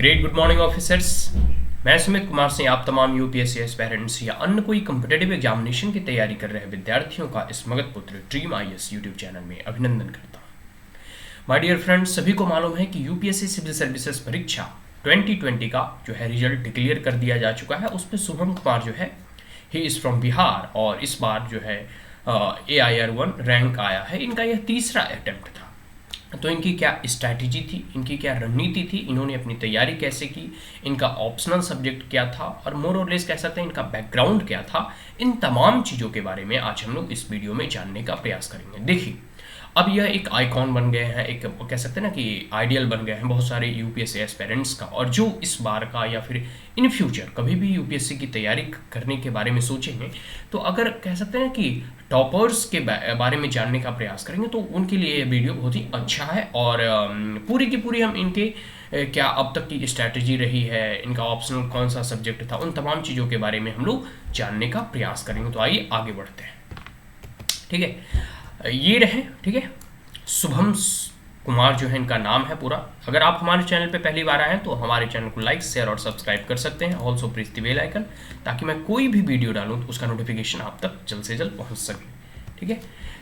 Great good morning officers. मैं सुमित कुमार सिंह आप तमाम यूपीएससी एस्पायरेंट्स या अन्य कोई कम्पिटेटिव एग्जामिनेशन की तैयारी कर रहे विद्यार्थियों का इस मगध पुत्र ड्रीम आईएएस यूट्यूब चैनल में अभिनंदन करता हूँ। माय डियर फ्रेंड्स, सभी को मालूम है कि यूपीएससी सिविल सर्विसेज परीक्षा 2020 का जो है रिजल्ट डिक्लेयर कर दिया जा चुका है। उसमें शुभम कुमार जो है ही इज़ फ्रॉम बिहार और इस बार जो है AIR1 रैंक आया है। इनका यह तीसरा अटेम्प्ट था। तो इनकी क्या स्ट्रैटेजी थी, इनकी क्या रणनीति थी, इन्होंने अपनी तैयारी कैसे की, इनका ऑप्शनल सब्जेक्ट क्या था और मोर और लेस कह सकते हैं इनका बैकग्राउंड क्या था, इन तमाम चीज़ों के बारे में आज हम लोग इस वीडियो में जानने का प्रयास करेंगे। देखिए, अब यह एक आइकॉन बन गए हैं, एक कह सकते हैं ना कि आइडियल बन गए हैं बहुत सारे यूपीएससी एस्पिरेंट्स का, और जो इस बार का या फिर इन फ्यूचर कभी भी यूपीएससी की तैयारी करने के बारे में सोचेंगे तो अगर कह सकते हैं कि टॉपर्स के बारे में जानने का प्रयास करेंगे तो उनके लिए ये वीडियो बहुत ही अच्छा है। और पूरी की पूरी हम इनके क्या अब तक की स्ट्रैटेजी रही है, इनका ऑप्शनल कौन सा सब्जेक्ट था, उन तमाम चीज़ों के बारे में हम लोग जानने का प्रयास करेंगे। तो आइए आगे बढ़ते हैं। ठीक है, ये रहे। ठीक है, शुभम कुमार जो है इनका नाम है पूरा। अगर आप हमारे चैनल पे पहली बार आए हैं तो हमारे चैनल को लाइक शेयर और सब्सक्राइब कर सकते हैं। Also press the bell icon ताकि मैं कोई भी वीडियो डालूं तो उसका नोटिफिकेशन आप तक जल्द से जल्द पहुंच सके। ठीक है,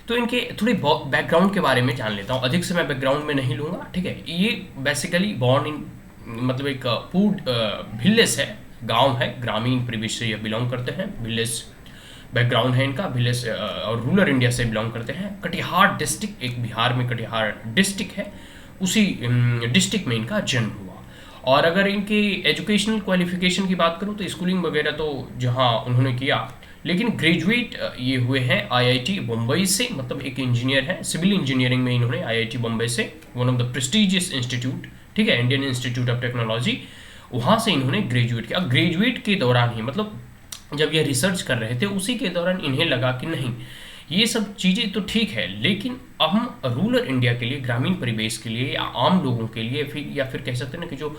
तो इनके थोड़ी बैकग्राउंड के बारे में जान लेता हूँ। अधिक से मैं बैकग्राउंड में नहीं लूँगा। ठीक है, ये बेसिकली बॉर्न इन मतलब एक विलेज है, गाँव है, ग्रामीण परिवेश से ये बिलोंग करते हैं। विलेज बैकग्राउंड है इनका, विलेज और रूरल इंडिया से बिलोंग करते हैं। कटिहार डिस्ट्रिक्ट, एक बिहार में कटिहार डिस्ट्रिक्ट है, उसी डिस्ट्रिक्ट में इनका जन्म हुआ। और अगर इनकी एजुकेशनल क्वालिफिकेशन की बात करूँ तो स्कूलिंग वगैरह तो जहाँ उन्होंने किया, लेकिन ग्रेजुएट ये हुए हैं IIT बम्बई से, मतलब एक इंजीनियर है, सिविल इंजीनियरिंग में इन्होंने IIT बम्बई से, one of the prestigious institute, ठीक है, इंडियन इंस्टीट्यूट ऑफ टेक्नोलॉजी, वहाँ से इन्होंने ग्रेजुएट किया। ग्रेजुएट के दौरान ही, मतलब जब ये रिसर्च कर रहे थे उसी के दौरान इन्हें लगा कि नहीं, ये सब चीज़ें तो ठीक है, लेकिन हम रूरल इंडिया के लिए, ग्रामीण परिवेश के लिए या आम लोगों के लिए या फिर कह सकते हैं ना कि जो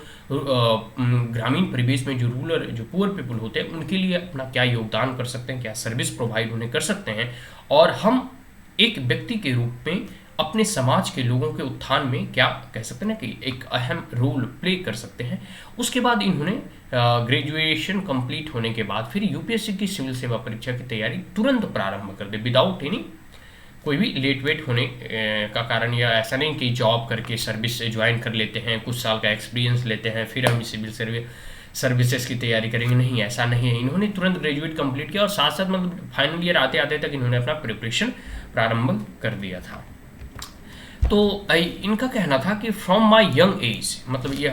ग्रामीण परिवेश में जो रूरल, जो पुअर पीपल होते हैं, उनके लिए अपना क्या योगदान कर सकते हैं, क्या सर्विस प्रोवाइड उन्हें कर सकते हैं, और हम एक व्यक्ति के रूप में अपने समाज के लोगों के उत्थान में क्या कह सकते हैं ना कि एक अहम रोल प्ले कर सकते हैं। उसके बाद इन्होंने ग्रेजुएशन कंप्लीट होने के बाद फिर यूपीएससी की सिविल सेवा परीक्षा की तैयारी तुरंत प्रारंभ कर दे, विदाउट एनी कोई भी लेट वेट होने का कारण, या ऐसा नहीं कि जॉब करके सर्विस ज्वाइन कर लेते हैं, कुछ साल का एक्सपीरियंस लेते हैं फिर हम सिविल सर्विसेज की तैयारी करेंगे, नहीं, ऐसा नहीं है। इन्होंने तुरंत ग्रेजुएट कंप्लीट किया और साथ साथ मतलब फाइनल ईयर आते आते तक इन्होंने अपना प्रिपरेशन प्रारंभ कर दिया था। तो इनका कहना था कि फ्रॉम माई यंग एज, मतलब ये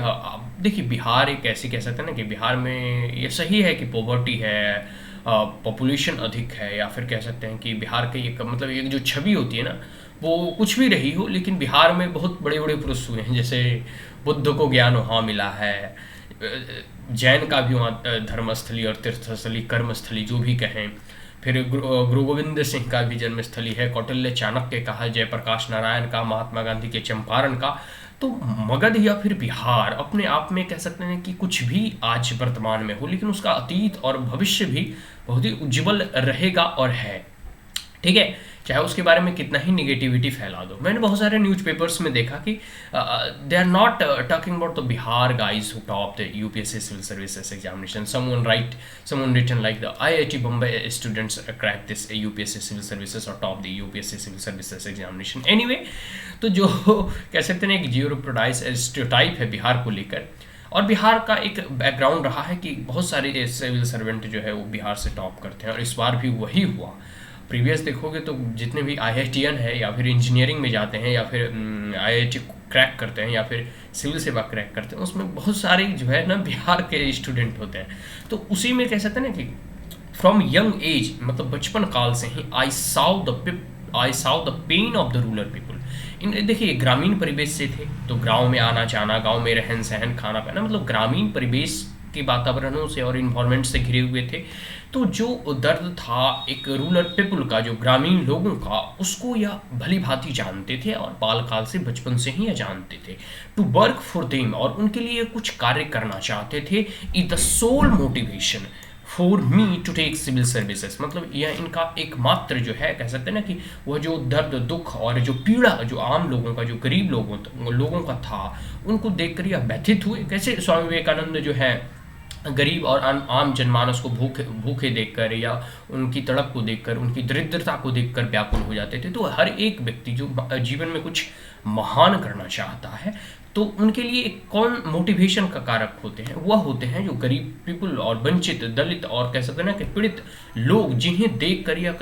देखिए, बिहार एक ऐसे कह सकते हैं ना कि बिहार में ये सही है कि पॉवर्टी है, पॉपुलेशन अधिक है, या फिर कह सकते हैं कि बिहार के एक मतलब एक जो छवि होती है ना, वो कुछ भी रही हो, लेकिन बिहार में बहुत बड़े बड़े पुरुष हुए हैं। जैसे बुद्ध को ज्ञान वहाँ मिला है, जैन का भी वहाँ धर्मस्थली और तीर्थस्थली, कर्मस्थली जो भी कहें, फिर गुरु गोविंद सिंह का भी जन्मस्थली है, कौटिल्य चाणक्य का है, जयप्रकाश नारायण का, महात्मा गांधी के चंपारण का। तो मगध या फिर बिहार अपने आप में कह सकते हैं कि कुछ भी आज वर्तमान में हो, लेकिन उसका अतीत और भविष्य भी बहुत ही उज्जवल रहेगा और है। ठीक है, चाहे उसके बारे में कितना ही निगेटिविटी फैला दो। मैंने बहुत सारे न्यूज़पेपर्स में देखा कि they are not talking about the Bihar guys who top the UPSC civil services examination, someone written like the IIT Bombay students crack this UPSC civil services or top the UPSC civil services examination anyway। तो जो कह सकते हैं एक जियोप्रोडाइज stereotype है बिहार को लेकर, और बिहार का एक बैकग्राउंड रहा है कि बहुत सारे सिविल सर्वेंट जो है वो बिहार से टॉप करते हैं, और इस बार भी वही हुआ। प्रीवियस देखोगे तो जितने भी IITian है या फिर इंजीनियरिंग में जाते हैं या फिर IIT क्रैक करते हैं या फिर सिविल सेवा क्रैक करते हैं, उसमें बहुत सारे जो है ना बिहार के स्टूडेंट होते हैं। तो उसी में कह सकते हैं ना कि फ्रॉम यंग एज, मतलब बचपन काल से ही I saw the pain of the rural people. इन देखिए, ग्रामीण परिवेश से थे तो गाँव में आना जाना, गाँव में रहन सहन, खाना पीना, मतलब ग्रामीण परिवेश के वातावरणों से और इन्वायरमेंट से घिरे हुए थे। तो जो दर्द था एक रूरल पीपल का, जो ग्रामीण लोगों का, उसको यह भली भांति जानते थे और बालकाल से, बचपन से ही यह जानते थे। टू वर्क फॉर देम, और उनके लिए कुछ कार्य करना चाहते थे। Is the sole motivation for me to take civil services, मतलब यह इनका एकमात्र जो है कह सकते हैं ना कि वह जो दर्द दुख और जो पीड़ा जो आम लोगों का, जो गरीब लोगों का था, उनको देखकर यह व्यथित हुए। कैसे स्वामी विवेकानंद जो है गरीब और आम जनमानस को भूखे देखकर या उनकी तड़प को देखकर, उनकी दरिद्रता को देखकर व्याकुल हो जाते थे। तो हर एक व्यक्ति जो जीवन में कुछ महान करना चाहता है, तो उनके लिए कौन मोटिवेशन का कारक होते हैं? वह होते हैं जो गरीब पीपल और वंचित, दलित और कह सकते हैं ना कि पीड़ित लोग, जिन्हें देख कर या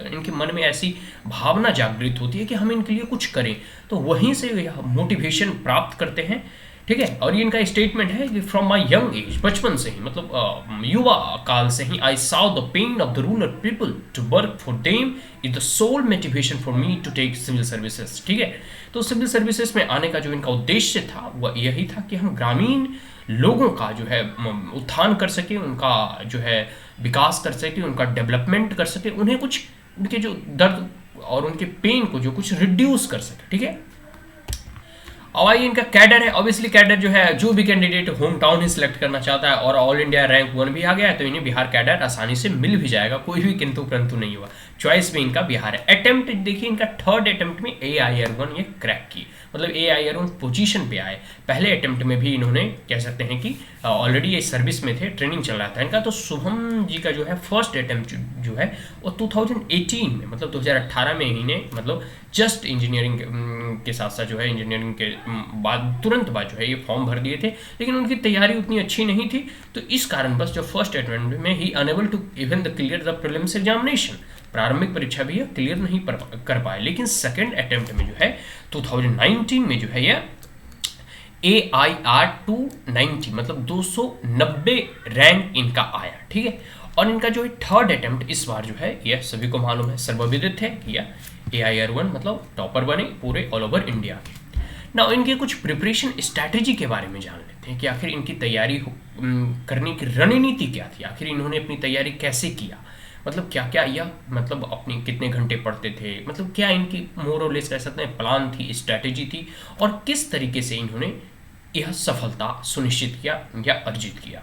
इनके मन में ऐसी भावना जागृत होती है कि हम इनके लिए कुछ करें, तो वहीं से यह मोटिवेशन प्राप्त करते हैं। ठीक है, और ये इनका स्टेटमेंट है कि फ्रॉम माई यंग एज, बचपन से ही, मतलब युवा काल से ही, I saw the pain of the rural people, to work for them is the sole motivation for me to take civil services. ठीक है, तो सिविल सर्विसेज में आने का जो इनका उद्देश्य था वह यही था कि हम ग्रामीण लोगों का जो है उत्थान कर सके, उनका जो है विकास कर सके, उनका डेवलपमेंट कर सके, उन्हें कुछ उनके जो दर्द और उनके पेन को जो कुछ रिड्यूस कर सके। ठीक है, अब आइए इनका कैडर है। ऑब्वियसली कैडर जो है, जो भी कैंडिडेट होम टाउन ही सिलेक्ट करना चाहता है और ऑल इंडिया रैंक 1 भी आ गया है, तो इन्हें बिहार कैडर आसानी से मिल भी जाएगा, कोई भी किंतु परंतु नहीं हुआ। चॉइस भी इनका बिहार है। अटेम्प्ट देखिए, इनका 3rd अटेम्प्ट में AIR-1 ये क्रैक की, मतलब AIR-1 पोजीशन पे आए। पहले अटेम्प्ट में भी इन्होंने कह सकते हैं कि ऑलरेडी ये सर्विस में थे, ट्रेनिंग चल रहा था इनका। तो शुभम जी का जो है फर्स्ट अटेम्प्ट जो है वो 2018 में, मतलब 2018 में इन्हें, मतलब जस्ट इंजीनियरिंग के साथ साथ जो है इंजीनियरिंग के बाद तुरंत बाद जो है ये फॉर्म भर दिए थे, लेकिन उनकी तैयारी उतनी अच्छी नहीं थी, तो इस कारण बस जो फर्स्ट अटेम्प्ट में ही enable to even the clear the prelims examination, प्रारंभिक परीक्षा भी यह क्लियर नहीं कर पाए। लेकिन सेकेंड अटेम्प्ट में जो है 2019 में जो है यह AIR-290, मतलब 290 रैंक इनका आया। ठीक है, और इनका जो है 3rd अटेम्प्ट इस बार जो है यह सभी को मालूम है, सर्वविदित है कि यह AIR-1 मतलब टॉपर बने पूरे ऑल ओवर इंडिया के। ना इनके कुछ प्रिपरेशन स्ट्रैटेजी के बारे में जान लेते हैं कि आखिर इनकी तैयारी करने की रणनीति क्या थी, आखिर इन्होंने अपनी तैयारी कैसे किया, मतलब क्या क्या, या मतलब अपने कितने घंटे पढ़ते थे, मतलब क्या इनकी मोर और लेस कह सकते हैं प्लान थी, स्ट्रैटेजी थी, और किस तरीके से इन्होंने यह सफलता सुनिश्चित किया या अर्जित किया।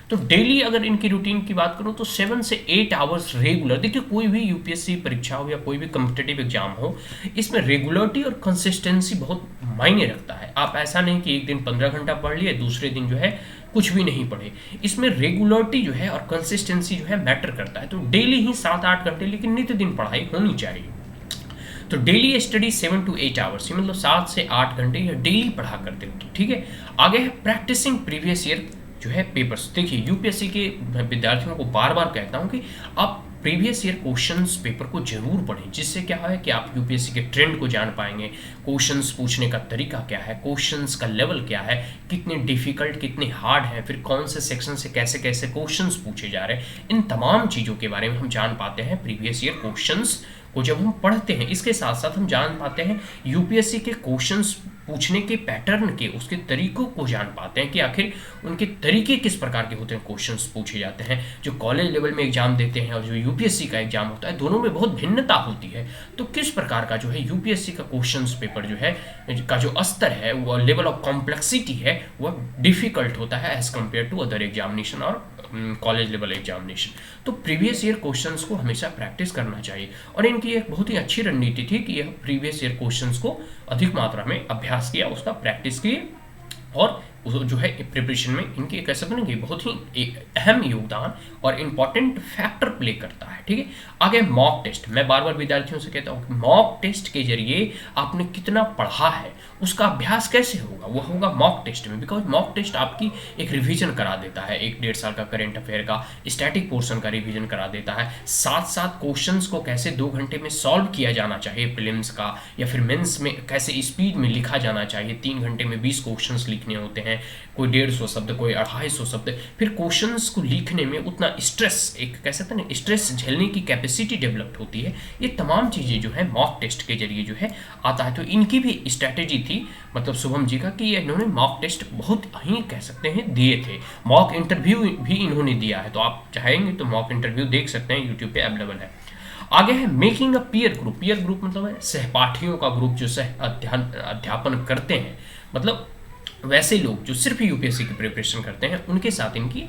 तो डेली अगर इनकी रूटीन की बात करूं तो 7 से 8 आवर्स रेगुलर। देखिए, कोई भी यूपीएससी परीक्षा हो या कोई भी कॉम्पिटिटिव एग्जाम हो, इसमें रेगुलरिटी और कंसिस्टेंसी बहुत मायने रखता है। आप ऐसा नहीं कि एक दिन 15 घंटा पढ़ लिए, दूसरे दिन जो है कुछ भी नहीं पढ़े। इसमें रेगुलरिटी जो है और कंसिस्टेंसी जो है मैटर करता है। तो डेली ही 7-8 घंटे, लेकिन नित्य दिन पढ़ाई होनी चाहिए। तो डेली स्टडी 7 to 8 आवर्स, मतलब 7 से 8 घंटे या डेली पढ़ा करते हैं। ठीक है, आगे है प्रैक्टिसिंग प्रीवियस ईयर जो है पेपर्स। देखिए, यूपीएससी के विद्यार्थियों को बार बार कहता हूं कि आप प्रीवियस ईयर क्वेश्चंस पेपर को जरूर पढ़ें, जिससे क्या है कि आप यूपीएससी के ट्रेंड को जान पाएंगे, क्वेश्चंस पूछने का तरीका क्या है, क्वेश्चंस का लेवल क्या है, कितने डिफिकल्ट कितने हार्ड हैं, फिर कौन से सेक्शन से कैसे कैसे क्वेश्चंस पूछे जा रहे हैं, इन तमाम चीज़ों के बारे में हम जान पाते हैं प्रीवियस ईयर क्वेश्चंस को जब हम पढ़ते हैं। इसके साथ साथ हम जान पाते हैं यूपीएससी के क्वेश्चंस पूछने के पैटर्न के, उसके तरीकों को जान पाते हैं कि आखिर उनके तरीके किस प्रकार के होते हैं, क्वेश्चंस पूछे जाते हैं। जो कॉलेज लेवल में एग्जाम देते हैं और जो यूपीएससी का एग्जाम होता है, दोनों में बहुत भिन्नता होती है। तो किस प्रकार का जो है यूपीएससी का क्वेश्चंस पेपर जो है का जो स्तर है, वो लेवल ऑफ कॉम्प्लेक्सिटी है, वह डिफिकल्ट होता है as compared to other examination और कॉलेज लेवल एग्जामिनेशन। तो प्रीवियस ईयर क्वेश्चंस को हमेशा प्रैक्टिस करना चाहिए, और इनकी एक बहुत ही अच्छी रणनीति थी कि यह प्रीवियस ईयर क्वेश्चंस को अधिक मात्रा में अभ्यास किया, उसका प्रैक्टिस किए, और जो है प्रिपरेशन में इनके कह सकते हैं कि बहुत ही एक अहम योगदान और इम्पॉर्टेंट फैक्टर प्ले करता है। ठीक है, आगे मॉक टेस्ट। मैं बार बार विद्यार्थियों से कहता हूँ कि मॉक टेस्ट के जरिए आपने कितना पढ़ा है उसका अभ्यास कैसे होगा, वो होगा मॉक टेस्ट में। बिकॉज मॉक टेस्ट आपकी एक रिवीजन करा देता है, 1-1.5 साल का करेंट अफेयर का स्टैटिक पोर्शन का रिवीजन करा देता है, साथ साथ क्वेश्चंस को कैसे 2 घंटे में सॉल्व किया जाना चाहिए प्रीलिम्स का, या फिर मेंस में कैसे स्पीड में लिखा जाना चाहिए। 3 घंटे में 20 क्वेश्चंस लिखने होते हैं, कोई 150 शब्द, कोई 250 शब्द। फिर क्वेश्चंस को लिखने में उतना स्ट्रेस, एक कह सकते हैं ना, स्ट्रेस झेलने की कैपेसिटी डेवलप होती है। ये तमाम चीज़ें जो है मॉक टेस्ट के जरिए जो है आता है। तो इनकी भी स्ट्रैटेजी थी, मतलब शुभम जी का, कि इन्होंने मॉक टेस्ट बहुत ही कह सकते हैं दिए थे। मॉक इंटरव्यू भी इन्होंने दिया है, तो आप चाहेंगे तो मॉक इंटरव्यू देख सकते हैं, यूट्यूब पे अवेलेबल है। आगे है making a peer group. Peer group मतलब है सहपाठियों का ग्रुप जो अध्यापन करते हैं, मतलब वैसे लोग जो सिर्फ यूपीएससी की प्रिपरेशन करते हैं, उनके साथ इनकी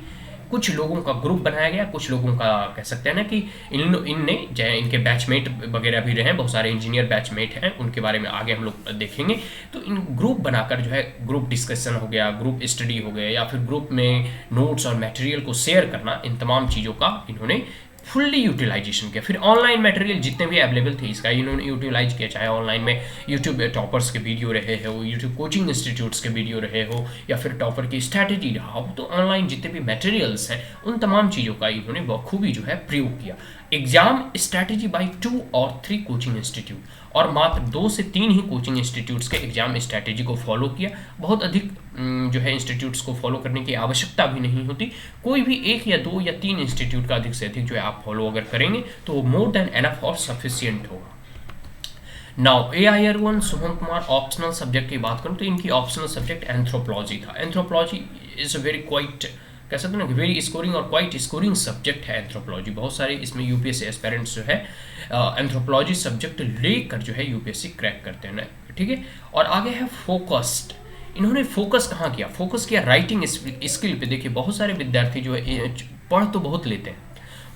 कुछ लोगों का ग्रुप बनाया गया, कुछ लोगों का कह सकते हैं ना कि इनने इनके बैचमेट वगैरह भी रहे, बहुत सारे इंजीनियर बैचमेट हैं, उनके बारे में आगे हम लोग देखेंगे। तो इन ग्रुप बनाकर जो है ग्रुप डिस्कशन हो गया, ग्रुप स्टडी हो गया, या फिर ग्रुप में नोट्स और मटेरियल को शेयर करना, इन तमाम चीज़ों का इन्होंने फुल्ली यूटिलाइजेशन किया। फिर ऑनलाइन मटेरियल जितने भी अवेलेबल थे इसका इन्होंने यूटिलाइज किया, चाहे ऑनलाइन में यूट्यूब टॉपर्स के वीडियो रहे हो, यूट्यूब कोचिंग इंस्टीट्यूट्स के वीडियो रहे हो, या फिर टॉपर की स्ट्रैटेजी रहा हो, तो ऑनलाइन जितने भी मटेरियल्स हैं उन तमाम चीज़ों का इन्होंने बखूबी जो है प्रयोग किया। एग्जाम स्ट्रैटेजी बाई 2 और 3 कोचिंग इंस्टीट्यूट, और मात्र 2 से 3 ही कोचिंग इंस्टीट्यूट्स के एग्जाम स्ट्रैटेजी को फॉलो किया। बहुत अधिक जो है इंस्टीट्यूट्स को फॉलो करने की आवश्यकता भी नहीं होती, कोई भी 1 या 2 या 3 इंस्टीट्यूट का अधिक से अधिक जो है आप फॉलो अगर करेंगे तो वो मोर देन एनफ और सफिशियंट होगा। Now AIR1 Shubham Kumar optional subject की बात करूँ तो इनकी ऑप्शनल सब्जेक्ट एंथ्रोपोलॉजी था। Anthropology is a very quite कह सकते हैं ना वेरी स्कोरिंग और क्वाइट स्कोरिंग सब्जेक्ट है एंथ्रोपोलॉजी। बहुत सारे इसमें यूपीएससी एस्पिरेंट्स जो है एंथ्रोपोलॉजी सब्जेक्ट लेकर जो है यूपीएससी क्रैक करते हैं ना, ठीक है। और आगे है फोकस्ड। इन्होंने फोकस कहाँ किया? फोकस किया राइटिंग स्किल पे। देखिए बहुत सारे विद्यार्थी जो है पढ़ तो बहुत लेते हैं,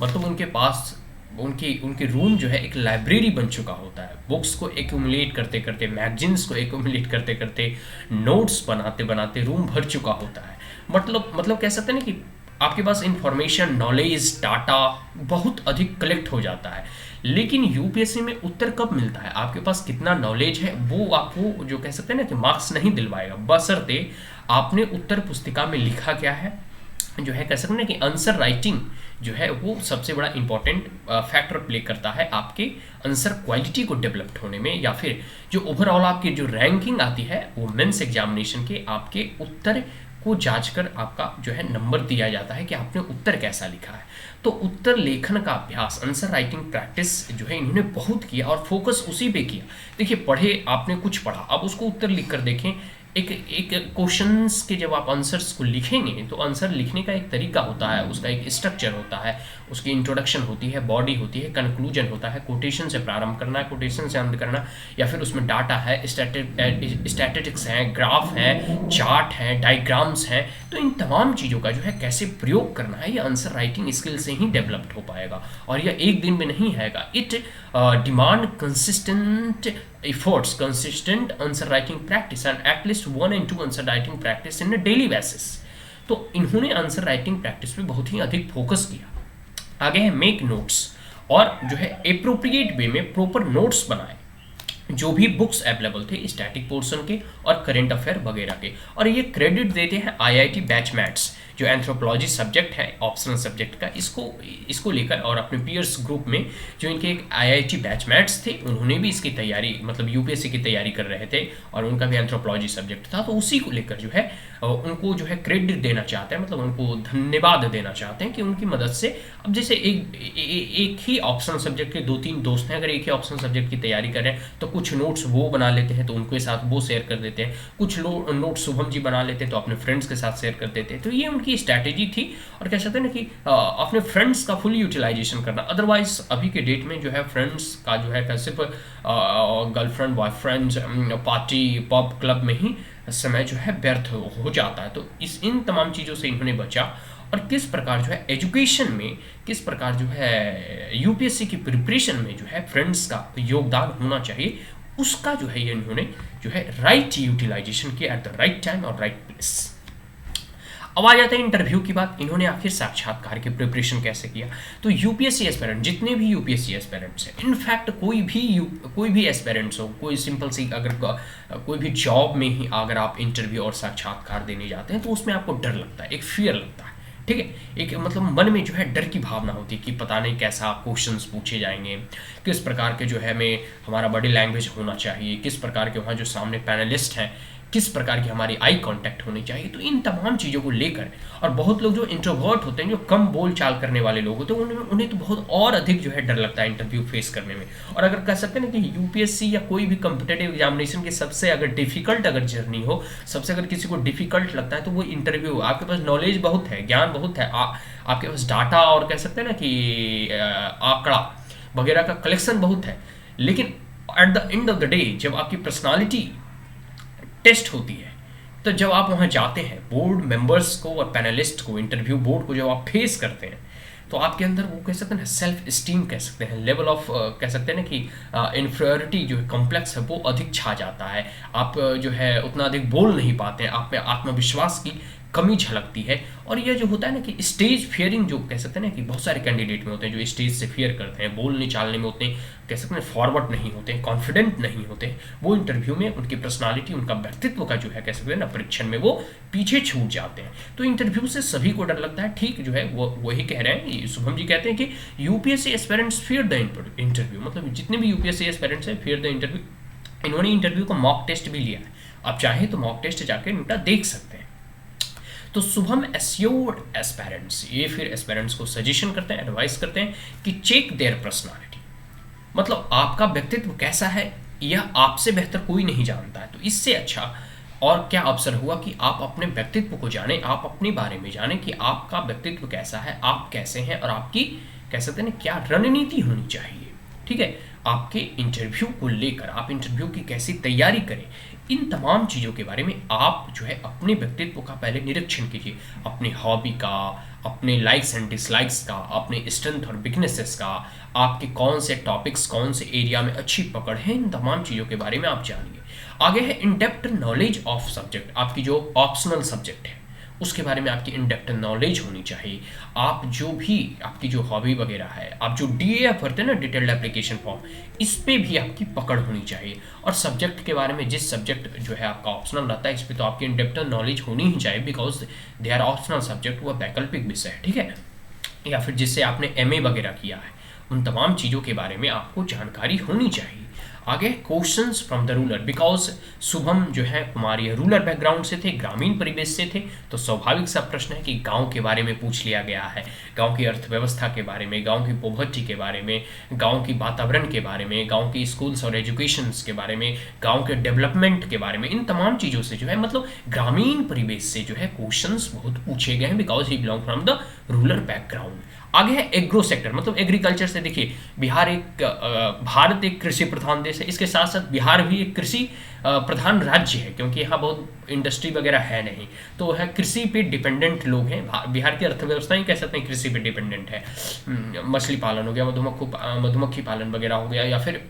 मतलब उनके पास उनके रूम जो है एक लाइब्रेरी बन चुका होता है। बुक्स को एक्यूमुलेट करते करते, मैगजीन्स को एक्यूमुलेट करते करते, नोट्स बनाते बनाते रूम भर चुका होता है। मतलब कह सकते हैं ना कि आपके पास इंफॉर्मेशन, नॉलेज, डाटा बहुत अधिक कलेक्ट हो जाता है। लेकिन यूपीएससी में उत्तर कब मिलता है? आपके पास कितना नॉलेज है वो आपको जो कह सकते हैं ना कि मार्क्स नहीं दिलवाएगा, बशर्ते आपने उत्तर पुस्तिका में लिखा क्या है, जो है कह सकते हैं कि आंसर राइटिंग जो है वो सबसे बड़ा इंपॉर्टेंट फैक्टर प्ले करता है आपके आंसर क्वालिटी को डेवलप्ड होने में, या फिर जो ओवरऑल आपकी जो रैंकिंग आती है वो मेंस एग्जामिनेशन के आपके उत्तर को जांचकर आपका जो है नंबर दिया जाता है कि आपने उत्तर कैसा लिखा है। तो उत्तर लेखन का अभ्यास, आंसर राइटिंग प्रैक्टिस जो है इन्होंने बहुत किया और फोकस उसी पे किया। देखिए पढ़े, आपने कुछ पढ़ा, अब उसको उत्तर लिख कर देखें। एक क्वेश्चंस के जब आप आंसर्स को लिखेंगे तो आंसर लिखने का एक तरीका होता है, उसका एक स्ट्रक्चर होता है, उसकी इंट्रोडक्शन होती है, बॉडी होती है, कंक्लूजन होता है, कोटेशन से प्रारंभ करना है, कोटेशन से अंत करना, या फिर उसमें डाटा है, स्टैटिस्टिक्स हैं, ग्राफ है, चार्ट है, डायग्राम्स हैं। तो इन तमाम चीज़ों का जो है कैसे प्रयोग करना है, ये आंसर राइटिंग स्किल से ही डेवलप्ड हो पाएगा, और यह एक दिन में नहीं आएगा। It demand consistent efforts, consistent answer writing practice and at least 1 and 2 answer writing practice in a daily basis। तो इन्होंने आंसर राइटिंग प्रैक्टिस पे बहुत ही अधिक फोकस किया। आगे है मेक नोट्स, और जो है एप्रोप्रिएट वे में प्रॉपर नोट्स बनाए, जो भी बुक्स अवेलेबल थे स्टैटिक पोर्शन के और करेंट अफेयर वगैरह के। और ये क्रेडिट देते हैं IIT बैचमेट्स, जो एंथ्रोपोलॉजी सब्जेक्ट है ऑप्शनल सब्जेक्ट का, इसको लेकर, और अपने पीयर्स ग्रुप में जो इनके एक IIT बैचमेट्स थे उन्होंने भी इसकी तैयारी, मतलब यूपीएससी की तैयारी कर रहे थे और उनका भी एंथ्रोपोलॉजी सब्जेक्ट था। तो उसी को लेकर जो है उनको जो है क्रेडिट देना चाहते हैं, मतलब उनको धन्यवाद देना चाहते हैं कि उनकी मदद से, अब जैसे एक ही ऑप्शनल सब्जेक्ट के 2-3 दोस्त हैं, अगर एक ही ऑप्शनल सब्जेक्ट की तैयारी करें तो कुछ नोट्स वो बना लेते हैं तो उनके साथ वो शेयर कर देते हैं, कुछ नोट्स शुभम जी बना लेते हैं तो अपने फ्रेंड्स के साथ शेयर कर देते हैं। तो ये उनकी स्ट्रैटेजी थी, और कह सकते हैं ना कि अपने फ्रेंड्स का फुल यूटिलाइजेशन करना। अदरवाइज अभी के डेट में जो है फ्रेंड्स का जो है सिर्फ girlfriend, boyfriend, party, pub, club में ही समय जो है व्यर्थ हो जाता है। तो इन तमाम चीज़ों से इन्होंने बचा, और किस प्रकार जो है एजुकेशन में, किस प्रकार जो है यूपीएससी की प्रिपरेशन में जो है फ्रेंड्स का योगदान होना चाहिए, उसका जो है ये इन्होंने जो है राइट यूटिलाइजेशन किया एट द राइट टाइम और राइट प्लेस। अब आ जाता है इंटरव्यू की बात। इन्होंने आखिर साक्षात्कार की प्रिपरेशन कैसे किया? तो यूपीएससी एस्पिरेंट, जितने भी यूपीएससी एस्पिरेंट्स हैं, इनफैक्ट कोई भी एस्पिरेंट्स हो, कोई सिंपल सी अगर कोई भी जॉब में ही अगर आप इंटरव्यू और साक्षात्कार देने जाते हैं तो उसमें आपको डर लगता है, एक फियर लगता है, ठीक है। एक मतलब मन में जो है डर की भावना होती है कि पता नहीं कैसा क्वेश्चंस पूछे जाएंगे, किस प्रकार के जो है हमारा बॉडी लैंग्वेज होना चाहिए, किस प्रकार के वहाँ जो सामने पैनलिस्ट हैं किस प्रकार की हमारी आई कांटेक्ट होनी चाहिए। तो इन तमाम चीज़ों को लेकर, और बहुत लोग जो इंट्रोवर्ट होते हैं, जो कम बोल चाल करने वाले लोग होते हैं, उन्हें तो बहुत और अधिक जो है डर लगता है इंटरव्यू फेस करने में। और अगर कह सकते हैं ना कि यूपीएससी या कोई भी कम्पिटेटिव एग्जामिनेशन की सबसे अगर डिफिकल्ट अगर जर्नी हो, सबसे अगर किसी को डिफिकल्ट लगता है तो वो इंटरव्यू। आपके पास नॉलेज बहुत है, ज्ञान बहुत है, आपके पास डाटा और कह सकते हैं ना कि आंकड़ा वगैरह का कलेक्शन बहुत है, लेकिन at the end of the day जब आपकी पर्सनालिटी टेस्ट होती है, तो जब आप वहाँ जाते हैं, बोर्ड मेंबर्स को और पैनलिस्ट को, इंटरव्यू बोर्ड को जब आप फेस करते हैं, तो आपके अंदर वो कह सकते हैं ना, सेल्फ स्टीम कह सकते हैं, लेवल ऑफ कह सकते हैं ना कि इन्फीरियरिटी जो है, कॉम्प्लेक्स है, वो अधिक छा जाता है। आप जो है उतना अधिक बोल नहीं पाते हैं, आप में आत्मविश्वास की कमी झलकती है। और ये जो होता है ना कि स्टेज फियरिंग जो कह सकते हैं ना कि बहुत सारे कैंडिडेट में होते हैं जो स्टेज से फियर करते हैं, बोलने चालने में उतने कह सकते हैं फॉरवर्ड नहीं होते हैं, कॉन्फिडेंट नहीं होते हैं, वो इंटरव्यू में उनकी पर्सनालिटी, उनका व्यक्तित्व का जो है कह सकते हैं ना परीक्षण में वो पीछे छूट जाते हैं। तो इंटरव्यू से सभी को डर लगता है, ठीक जो है वो वही कह रहे हैं, शुभम जी कहते हैं कि UPSC aspirants fear the interview, मतलब जितने भी यूपीएससी एस्पिरेंट्स हैं फियर द इंटरव्यू। इन्होंने इंटरव्यू का मॉक टेस्ट भी लिया है, आप चाहे तो मॉक टेस्ट जाकर इनका देख सकते हैं। तो शुभम एस्योर्ड एस्पिरेंट्स, ये फिर एस्पिरेंट्स को सजेशन करते हैं, एडवाइस करते हैं कि चेक देयर पर्सनालिटी, मतलब आपका व्यक्तित्व कैसा है यह आपसे बेहतर कोई नहीं जानता है। तो इससे अच्छा और क्या अवसर हुआ कि आप अपने व्यक्तित्व को जानें, आप अपने बारे में जानें कि आपका व्यक्तित्व कैसा है, आप कैसे हैं और आपकी कह सकते हैं क्या रणनीति होनी चाहिए। ठीक है, आपके इंटरव्यू को लेकर आप इंटरव्यू की कैसी तैयारी करें, इन तमाम चीज़ों के बारे में आप जो है अपने व्यक्तित्व का पहले निरीक्षण कीजिए, अपनी हॉबी का, अपने लाइक्स एंड डिसलाइक्स का, अपने स्ट्रेंथ और वीकनेसेस का, आपके कौन से टॉपिक्स, कौन से एरिया में अच्छी पकड़ है, इन तमाम चीज़ों के बारे में आप जानिए। आगे है in depth knowledge of subject, आपकी जो ऑप्शनल सब्जेक्ट है उसके बारे में आपकी इन डेप्थ नॉलेज होनी चाहिए। आप जो भी आपकी जो हॉबी वगैरह है, आप जो DAF भरते हैं ना, डिटेल्ड एप्लीकेशन फॉर्म, इस पे भी आपकी पकड़ होनी चाहिए। और सब्जेक्ट के बारे में, जिस सब्जेक्ट जो है आपका ऑप्शनल रहता है, इस पे तो आपकी इन डेप्थ नॉलेज होनी ही चाहिए, because they are optional subject, वह वैकल्पिक विषय है। ठीक है, या फिर जिससे आपने MA वगैरह किया है, उन तमाम चीज़ों के बारे में आपको जानकारी होनी चाहिए। आगे questions from the rural, because Shubham जो है कुमारी रूरल बैकग्राउंड से थे, ग्रामीण परिवेश से थे, तो स्वाभाविक सा प्रश्न है कि गांव के बारे में पूछ लिया गया है, गांव की अर्थव्यवस्था के बारे में, गांव की पॉवर्टी के बारे में, गांव की वातावरण के बारे में, गांव की स्कूल्स और एजुकेशंस के बारे में, गांव के डेवलपमेंट के बारे में, इन तमाम चीज़ों से जो है मतलब ग्रामीण परिवेश से जो है क्वेश्चंस बहुत पूछे गए हैं, because he belong from the rural background. आगे है एग्रो सेक्टर, मतलब एग्रीकल्चर से देखिए, भारत एक कृषि प्रधान देश है, इसके साथ साथ बिहार भी एक कृषि प्रधान राज्य है, क्योंकि यहाँ बहुत इंडस्ट्री वगैरह है नहीं, तो है कृषि पे डिपेंडेंट लोग हैं। बिहार की अर्थव्यवस्था ही कह सकते हैं कृषि पे डिपेंडेंट है। मछली पालन हो गया, मधुमक्खी पालन वगैरह हो गया, या फिर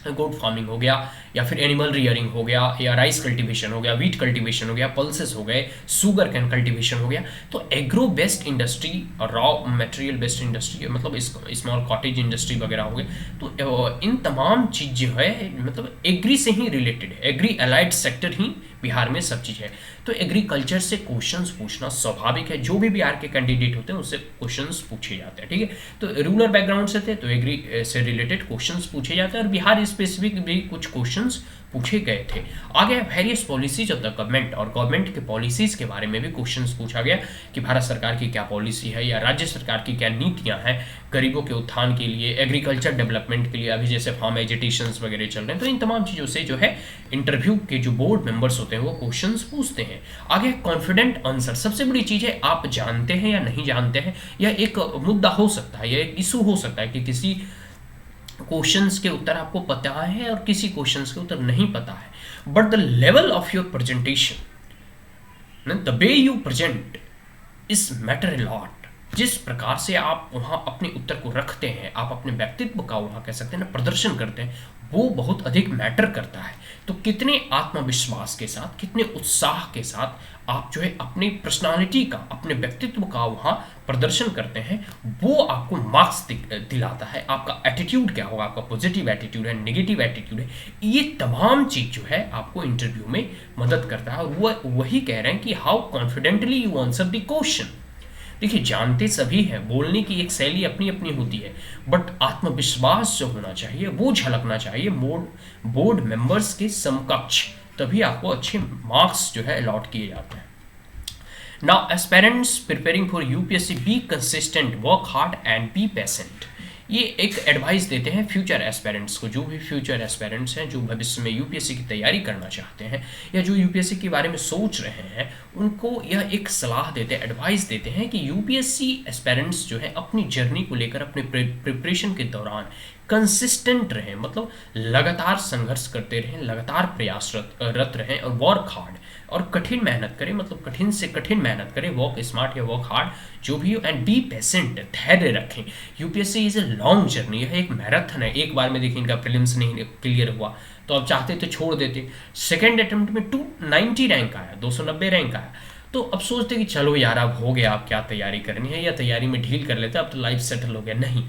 गोट फार्मिंग हो गया, या फिर एनिमल रियरिंग हो गया, या राइस कल्टीवेशन हो गया, वीट कल्टीवेशन हो गया, पल्सेस हो गए, शुगर कैन कल्टीवेशन हो गया। तो एग्रो बेस्ड इंडस्ट्री और रॉ मटेरियल बेस्ड इंडस्ट्री, मतलब स्मॉल कॉटेज इंडस्ट्री वगैरह हो गए, तो इन तमाम चीज़ जो है मतलब एग्री से ही रिलेटेड है, एग्री अलाइड सेक्टर ही बिहार में सब चीज़ है। तो एग्रीकल्चर से क्वेश्चंस पूछना स्वाभाविक है, जो भी बिहार के कैंडिडेट होते हैं उससे क्वेश्चंस पूछे जाते हैं। ठीक है, तो रूरल बैकग्राउंड से थे तो एग्री से रिलेटेड क्वेश्चंस पूछे जाते हैं, और बिहार स्पेसिफिक भी कुछ क्वेश्चंस पूछे गए थे। आगे various policies of the government, और गवर्नमेंट के पॉलिसीज के बारे में भी क्वेश्चंस पूछा गया कि भारत सरकार की क्या पॉलिसी है, या राज्य सरकार की क्या नीतियां हैं गरीबों के उत्थान के लिए, एग्रीकल्चर डेवलपमेंट के लिए, अभी जैसे फार्म एजुटेशंस वगैरह चल रहे हैं। तो इन तमाम चीज़ों से जो है इंटरव्यू के जो बोर्ड मेंबर्स होते हैं वो क्वेश्चंस पूछते हैं। आगे कॉन्फिडेंट आंसर, सबसे बड़ी चीज़ है आप जानते हैं या नहीं जानते हैं, यह एक मुद्दा हो सकता है, यह एक इशू हो सकता है कि किसी क्वेश्चंस के उत्तर आपको पता है और किसी क्वेश्चंस के उत्तर नहीं पता है, but the level of your presentation, the way you present is matter a lot. जिस प्रकार से आप वहाँ अपने उत्तर को रखते हैं, आप अपने व्यक्तित्व का वहाँ कह सकते हैं ना प्रदर्शन करते हैं, वो बहुत अधिक मैटर करता है। तो कितने आत्मविश्वास के साथ, कितने उत्साह के साथ आप जो है अपनी पर्सनालिटी का, अपने व्यक्तित्व का वहाँ प्रदर्शन करते हैं, वो आपको मार्क्स दिलाता है। आपका एटीट्यूड क्या होगा, आपका पॉजिटिव एटीट्यूड है, नेगेटिव एटीट्यूड है, ये तमाम चीज़ जो है आपको इंटरव्यू में मदद करता है। और वो वही कह रहे हैं कि how confidently you answer the question. देखिए, जानते सभी हैं, बोलने की एक शैली अपनी अपनी होती है, बट आत्मविश्वास जो होना चाहिए वो झलकना चाहिए बोर्ड मेंबर्स के समकक्ष, तभी आपको अच्छे मार्क्स जो है अलॉट किए जाते हैं। Now aspirants preparing for UPSC, be consistent, work hard and be patient. ये एक एडवाइस देते हैं फ्यूचर एस्पिरेंट्स को, जो भी फ्यूचर एस्पिरेंट्स हैं जो भविष्य में यूपीएससी की तैयारी करना चाहते हैं या जो यूपीएससी के बारे में सोच रहे हैं, उनको यह एक सलाह देते हैं, एडवाइस देते हैं कि यूपीएससी एस्पिरेंट्स जो है अपनी जर्नी को लेकर, अपने प्रिपरेशन के दौरान कंसिस्टेंट रहें, मतलब लगातार संघर्ष करते रहें, लगातार प्रयासरत रहें और वर्क हार्ड और कठिन मेहनत करें, मतलब कठिन से कठिन मेहनत करें, वर्क स्मार्ट या वर्क हार्ड जो भी हो, एंड बी पेशेंट, धैर्य रखें। UPSC is a long journey, यह एक मैराथन है। एक बार में देखिए इनका प्रीलिम्स नहीं क्लियर हुआ तो अब चाहते तो छोड़ देते, सेकेंड अटेम्प्ट में 290 रैंक आया, 290 रैंक आया, तो अब सोचते कि चलो यार अब हो गया, अब क्या तैयारी करनी है, या तैयारी में ढील कर लेते, अब तो लाइफ सेटल हो गया। नहीं,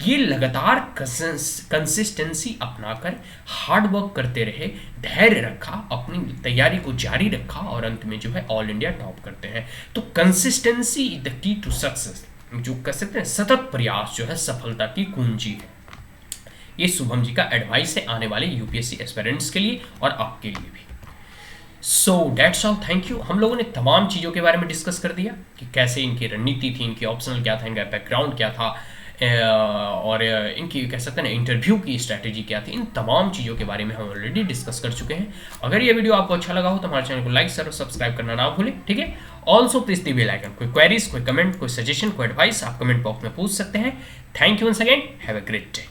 ये लगातार कंसिस्टेंसी अपनाकर हार्ड वर्क करते रहे, धैर्य रखा, अपनी तैयारी को जारी रखा और अंत में जो है ऑल इंडिया टॉप करते हैं। तो consistency is the key to success, जो कह सकते हैं सतत प्रयास जो है सफलता की कुंजी है। ये शुभम जी का एडवाइस है आने वाले यूपीएससी एस्पिरेंट्स के लिए और आपके लिए भी। So that's all, thank you. हम लोगों ने तमाम चीज़ों के बारे में डिस्कस कर दिया कि कैसे इनकी रणनीति थी, इनकी ऑप्शनल क्या था, इनका बैकग्राउंड क्या था, और इनकी कह सकते हैं ना इंटरव्यू की स्ट्रैटेजी क्या थी। इन तमाम चीज़ों के बारे में हम ऑलरेडी डिस्कस कर चुके हैं। अगर ये वीडियो आपको अच्छा लगा हो तो हमारे चैनल को लाइक शेयर और सब्सक्राइब करना ना भूलें, ठीक है। Also please the bell icon. कोई क्वेरीज, कोई कमेंट, कोई सजेशन, कोई एडवाइस आप कमेंट बॉक्स में पूछ सकते हैं। Thank you once again, have a great day.